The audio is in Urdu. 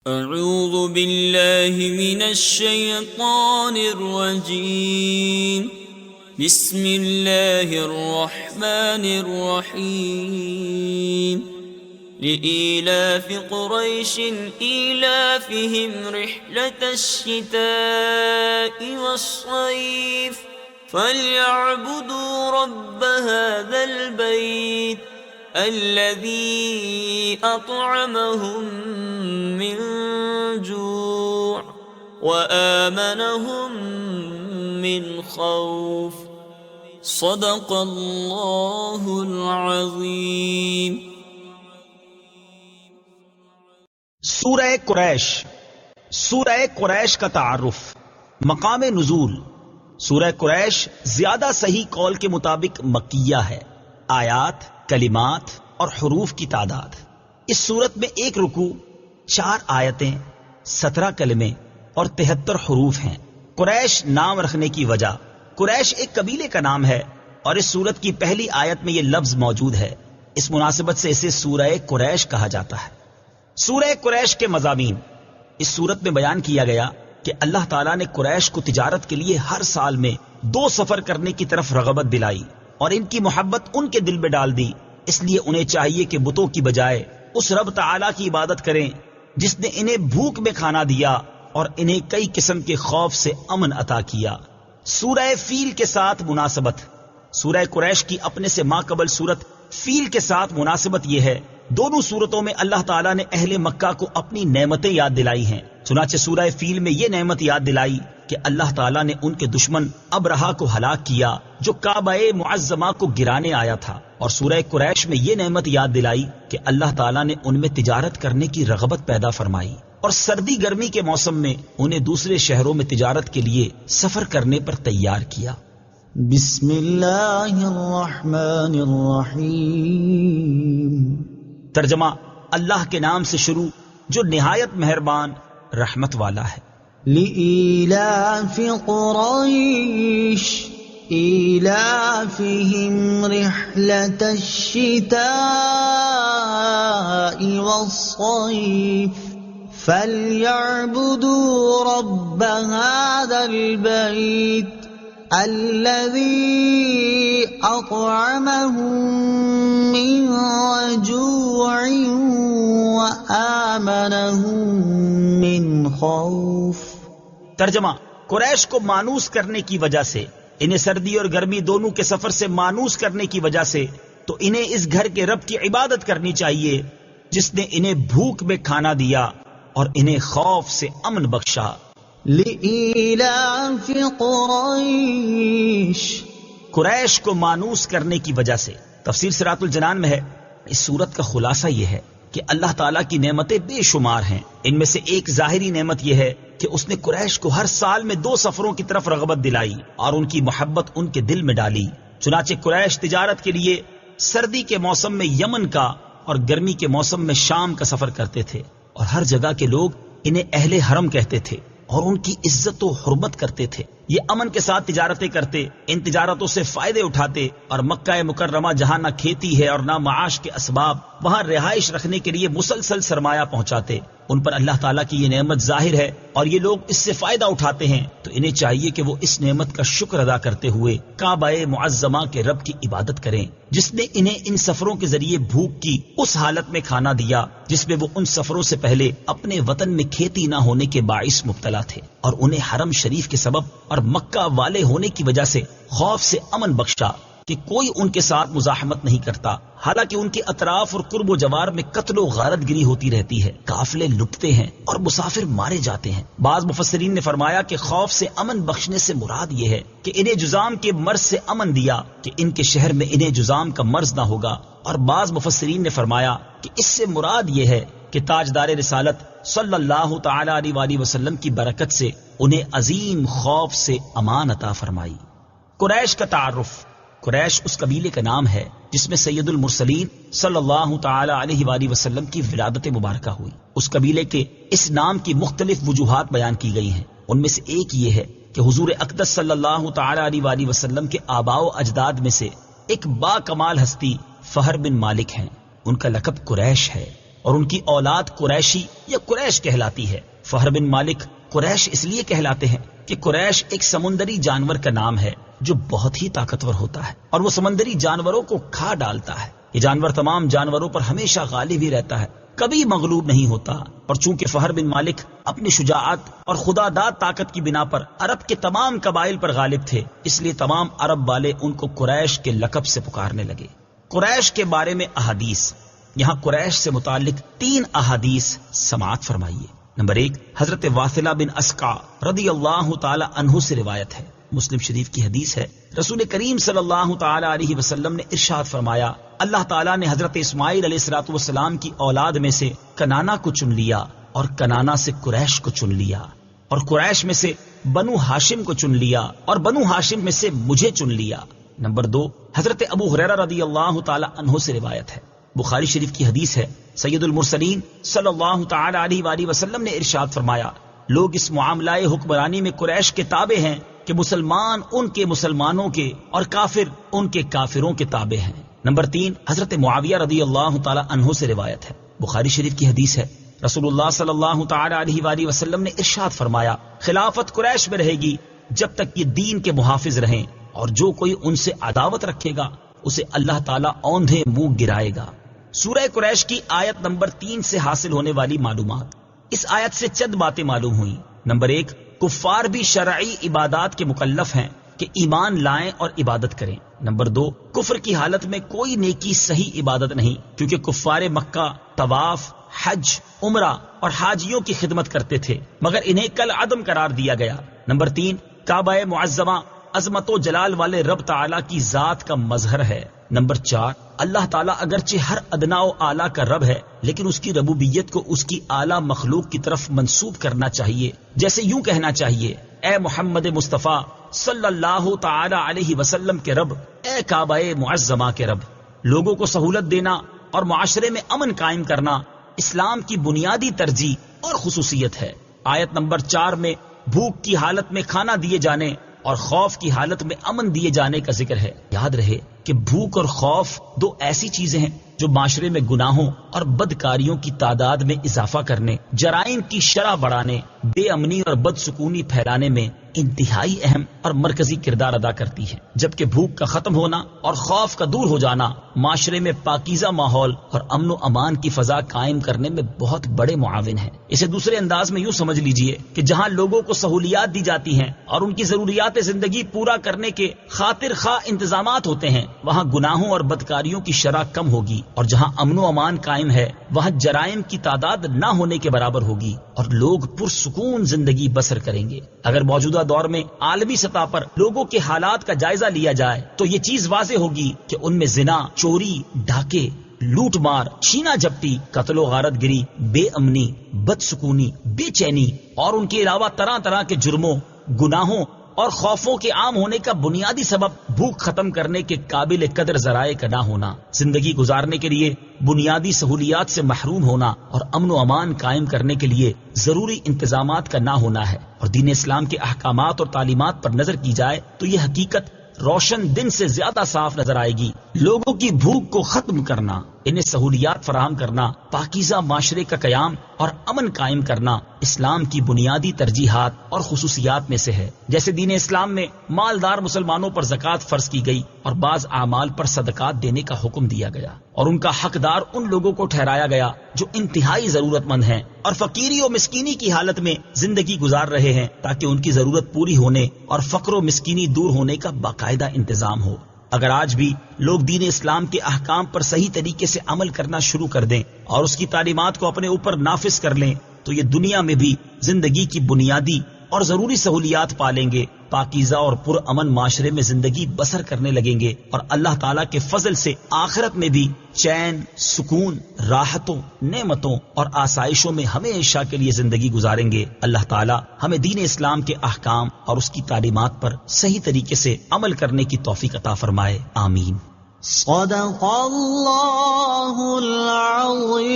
اعوذ باللہ من الشیطان الرجیم بسم اللہ الرحمن الرحیم لإيلاف قریش إيلافهم رحلة الشتاء والصيف فليعبدوا رب هذا البيت الذي أطعمهم من جوع وآمنهم من خوف صدق اللہ العظیم۔ سورہ قریش۔ سورہ قریش کا تعارف۔ مقام نزول۔ سورہ قریش زیادہ صحیح قول کے مطابق مکیہ ہے۔ آیات، کلمات اور حروف کی تعداد۔ اس صورت میں ایک رکوع، 4 آیتیں، 17 کلمے اور 73 حروف ہیں۔ قریش نام رکھنے کی وجہ، قریش ایک قبیلے کا نام ہے اور اس صورت کی پہلی آیت میں یہ لفظ موجود ہے، اس مناسبت سے اسے سورہ قریش کہا جاتا ہے۔ سورہ قریش کے مضامین۔ اس صورت میں بیان کیا گیا کہ اللہ تعالیٰ نے قریش کو تجارت کے لیے ہر سال میں 2 سفر کرنے کی طرف رغبت دلائی اور ان کی محبت ان کے دل میں ڈال دی، اس لیے انہیں چاہیے کہ بتوں کی بجائے اس رب تعالیٰ کی عبادت کریں جس نے انہیں بھوک میں کھانا دیا اور انہیں کئی قسم کے خوف سے امن عطا کیا۔ سورہ فیل کے ساتھ مناسبت۔ سورہ قریش کی اپنے سے ماقبل سورت فیل کے ساتھ مناسبت یہ ہے، دونوں صورتوں میں اللہ تعالیٰ نے اہل مکہ کو اپنی نعمتیں یاد دلائی ہیں۔ چنانچہ سورہ فیل میں یہ نعمت یاد دلائی کہ اللہ تعالیٰ نے ان کے دشمن ابرہہ کو ہلاک کیا جو کعبہ معظمہ کو گرانے آیا تھا، اور سورہ قریش میں یہ نعمت یاد دلائی کہ اللہ تعالیٰ نے ان میں تجارت کرنے کی رغبت پیدا فرمائی اور سردی گرمی کے موسم میں انہیں دوسرے شہروں میں تجارت کے لیے سفر کرنے پر تیار کیا۔ بسم اللہ الرحمن الرحیم۔ ترجمہ، اللہ کے نام سے شروع جو نہایت مہربان رحمت والا ہے۔ لإيلاف قريش إيلافهم رحلة الشتاء والصيف فليعبدوا رب هذا البيت الذي أطعمهم من جوع وآمنهم من خوف۔ ترجمہ، قریش کو مانوس کرنے کی وجہ سے، انہیں سردی اور گرمی دونوں کے سفر سے مانوس کرنے کی وجہ سے، تو انہیں اس گھر کے رب کی عبادت کرنی چاہیے جس نے انہیں بھوک میں کھانا دیا اور انہیں خوف سے امن بخشا۔ لإيلاف قریش، قریش کو مانوس کرنے کی وجہ سے۔ تفسیر صراط الجنان میں ہے، اس صورت کا خلاصہ یہ ہے کہ اللہ تعالیٰ کی نعمتیں بے شمار ہیں، ان میں سے ایک ظاہری نعمت یہ ہے کہ اس نے قریش کو ہر سال میں 2 سفروں کی طرف رغبت دلائی اور ان کی محبت ان کے دل میں ڈالی۔ چنانچہ قریش تجارت کے لیے سردی کے موسم میں یمن کا اور گرمی کے موسم میں شام کا سفر کرتے تھے، اور ہر جگہ کے لوگ انہیں اہل حرم کہتے تھے اور ان کی عزت و حرمت کرتے تھے۔ یہ امن کے ساتھ تجارتیں کرتے، ان تجارتوں سے فائدے اٹھاتے، اور مکہ مکرمہ جہاں نہ کھیتی ہے اور نہ معاش کے اسباب، وہاں رہائش رکھنے کے لیے مسلسل سرمایہ پہنچاتے۔ ان پر اللہ تعالیٰ کی یہ نعمت ظاہر ہے اور یہ لوگ اس سے فائدہ اٹھاتے ہیں، تو انہیں چاہیے کہ وہ اس نعمت کا شکر ادا کرتے ہوئے کعبہ معظمہ کے رب کی عبادت کریں جس نے انہیں ان سفروں کے ذریعے بھوک کی اس حالت میں کھانا دیا جس میں وہ ان سفروں سے پہلے اپنے وطن میں کھیتی نہ ہونے کے باعث مبتلا تھے، اور انہیں حرم شریف کے سبب اور مکہ والے ہونے کی وجہ سے خوف سے امن بخشا کہ کوئی ان کے ساتھ مزاحمت نہیں کرتا، حالانکہ ان کے اطراف اور قرب و جوار میں قتل و غارت گری ہوتی رہتی ہے، قافلے لٹتے ہیں اور مسافر مارے جاتے ہیں۔ بعض مفسرین نے فرمایا کہ خوف سے امن بخشنے سے مراد یہ ہے کہ انہیں جذام کے مرض سے امن دیا کہ ان کے شہر میں انہیں جذام کا مرض نہ ہوگا، اور بعض مفسرین نے فرمایا کہ اس سے مراد یہ ہے کہ تاجدار رسالت صلی اللہ تعالی علیہ وآلہ وسلم کی برکت سے انہیں عظیم خوف سے امان عطا فرمائی۔ قریش کا تعارف۔ قریش اس قبیلے کا نام ہے جس میں سید المرسلین صلی اللہ تعالی علیہ وآلہ وسلم کی ولادت مبارکہ ہوئی۔ اس قبیلے کے اس نام کی مختلف وجوہات بیان کی گئی ہیں، ان میں سے ایک یہ ہے کہ حضور اقدس صلی اللہ تعالی علیہ وآلہ وسلم کے آباء و اجداد میں سے ایک با کمال ہستی فہر بن مالک ہیں، ان کا لقب قریش ہے، اور ان کی اولاد قریشی یا قریش کہلاتی ہے۔ فہر بن مالک قریش اس لیے کہلاتے ہیں کہ قریش ایک سمندری جانور کا نام ہے جو بہت ہی طاقتور ہوتا ہے اور وہ سمندری جانوروں کو کھا ڈالتا ہے۔ یہ جانور تمام جانوروں پر ہمیشہ غالب ہی رہتا ہے، کبھی مغلوب نہیں ہوتا، اور چونکہ فہر بن مالک اپنی شجاعت اور خدا داد طاقت کی بنا پر عرب کے تمام قبائل پر غالب تھے، اس لیے تمام عرب والے ان کو قریش کے لقب سے پکارنے لگے۔ قریش کے بارے میں احادیث، یہاں قریش سے متعلق 3 احادیث سماعت فرمائیے۔ نمبر 1، حضرت واثلہ بن اسقع رضی اللہ تعالی عنہ سے روایت ہے، مسلم شریف کی حدیث ہے، رسول کریم صلی اللہ تعالی علیہ وسلم نے ارشاد فرمایا، اللہ تعالیٰ نے حضرت اسماعیل علیہ الصلوۃ والسلام کی اولاد میں سے کنانہ کو چن لیا اور کنانہ سے قریش کو چن لیا، اور قریش میں سے بنو ہاشم کو چن لیا اور بنو ہاشم میں سے مجھے چن لیا۔ نمبر 2، حضرت ابو ہریرہ رضی اللہ تعالی عنہ سے روایت ہے، بخاری شریف کی حدیث ہے، سید المرسلین صلی اللہ تعالی علیہ وآلہ وسلم نے ارشاد فرمایا، لوگ اس معاملہ حکمرانی میں قریش کے تابع ہیں کہ مسلمان ان کے مسلمانوں کے اور کافر ان کے کافروں کے تابع ہیں۔ نمبر 3، حضرت معاویہ رضی اللہ تعالی عنہ سے روایت ہے، بخاری شریف کی حدیث ہے، رسول اللہ صلی اللہ تعالی علیہ وآلہ وسلم نے ارشاد فرمایا، خلافت قریش میں رہے گی جب تک یہ دین کے محافظ رہیں، اور جو کوئی ان سے عداوت رکھے گا اسے اللہ تعالیٰ اوندھے منہ گرائے گا۔ سورہ قریش کی آیت نمبر 3 سے حاصل ہونے والی معلومات، اس آیت سے چند باتیں معلوم ہوئیں۔ نمبر 1، کفار بھی شرعی عبادات کے مکلف ہیں کہ ایمان لائیں اور عبادت کریں۔ نمبر 2، کفر کی حالت میں کوئی نیکی صحیح عبادت نہیں، کیونکہ کفار مکہ طواف، حج، عمرہ اور حاجیوں کی خدمت کرتے تھے، مگر انہیں کل عدم قرار دیا گیا۔ نمبر 3، کعبہ معظمہ عظمت و جلال والے رب تعالیٰ کی ذات کا مظہر ہے۔ نمبر 4، اللہ تعالیٰ اگرچہ ہر ادنا و اعلیٰ کا رب ہے، لیکن اس کی ربوبیت کو اس کی اعلیٰ مخلوق کی طرف منسوب کرنا چاہیے، جیسے یوں کہنا چاہیے، اے محمد مصطفیٰ صلی اللہ تعالی علیہ وسلم کے رب، اے کعبہ معظمہ کے رب۔ لوگوں کو سہولت دینا اور معاشرے میں امن قائم کرنا اسلام کی بنیادی ترجیح اور خصوصیت ہے۔ آیت نمبر 4 میں بھوک کی حالت میں کھانا دیے جانے اور خوف کی حالت میں امن دیے جانے کا ذکر ہے۔ یاد رہے کہ بھوک اور خوف 2 ایسی چیزیں ہیں جو معاشرے میں گناہوں اور بدکاریوں کی تعداد میں اضافہ کرنے، جرائم کی شرح بڑھانے، بے امنی اور بدسکونی پھیلانے میں انتہائی اہم اور مرکزی کردار ادا کرتی ہے، جبکہ بھوک کا ختم ہونا اور خوف کا دور ہو جانا معاشرے میں پاکیزہ ماحول اور امن و امان کی فضا قائم کرنے میں بہت بڑے معاون ہیں۔ اسے دوسرے انداز میں یوں سمجھ لیجئے کہ جہاں لوگوں کو سہولیات دی جاتی ہیں اور ان کی ضروریات زندگی پورا کرنے کے خاطر خواہ انتظامات ہوتے ہیں، وہاں گناہوں اور بدکاریوں کی شرح کم ہوگی، اور جہاں امن و امان قائم ہے وہاں جرائم کی تعداد نہ ہونے کے برابر ہوگی اور لوگ پرسکون زندگی بسر کریں گے۔ اگر موجودہ دور میں عالمی سطح پر لوگوں کے حالات کا جائزہ لیا جائے تو یہ چیز واضح ہوگی کہ ان میں زنا، چوری، ڈاکے، لوٹ مار، چھینا جھپٹی، قتل و غارت گری، بے امنی، بدسکونی، بے چینی اور ان کے علاوہ طرح طرح کے جرموں، گناہوں اور خوفوں کے عام ہونے کا بنیادی سبب بھوک ختم کرنے کے قابل قدر ذرائع کا نہ ہونا، زندگی گزارنے کے لیے بنیادی سہولیات سے محروم ہونا اور امن و امان قائم کرنے کے لیے ضروری انتظامات کا نہ ہونا ہے۔ اور دین اسلام کے احکامات اور تعلیمات پر نظر کی جائے تو یہ حقیقت روشن دن سے زیادہ صاف نظر آئے گی۔ لوگوں کی بھوک کو ختم کرنا، انہیں سہولیات فراہم کرنا، پاکیزہ معاشرے کا قیام اور امن قائم کرنا اسلام کی بنیادی ترجیحات اور خصوصیات میں سے ہے۔ جیسے دین اسلام میں مالدار مسلمانوں پر زکوٰۃ فرض کی گئی اور بعض اعمال پر صدقات دینے کا حکم دیا گیا، اور ان کا حقدار ان لوگوں کو ٹھہرایا گیا جو انتہائی ضرورت مند ہیں اور فقیری و مسکینی کی حالت میں زندگی گزار رہے ہیں، تاکہ ان کی ضرورت پوری ہونے اور فقر و مسکینی دور ہونے کا باقاعدہ انتظام ہو۔ اگر آج بھی لوگ دین اسلام کے احکام پر صحیح طریقے سے عمل کرنا شروع کر دیں اور اس کی تعلیمات کو اپنے اوپر نافذ کر لیں تو یہ دنیا میں بھی زندگی کی بنیادی اور ضروری سہولیات پالیں گے، پاکیزہ اور پرامن معاشرے میں زندگی بسر کرنے لگیں گے، اور اللہ تعالیٰ کے فضل سے آخرت میں بھی چین، سکون، راحتوں، نعمتوں اور آسائشوں میں ہمیشہ کے لیے زندگی گزاریں گے۔ اللہ تعالیٰ ہمیں دین اسلام کے احکام اور اس کی تعلیمات پر صحیح طریقے سے عمل کرنے کی توفیق عطا فرمائے، آمین۔ صدق اللہ العظیم۔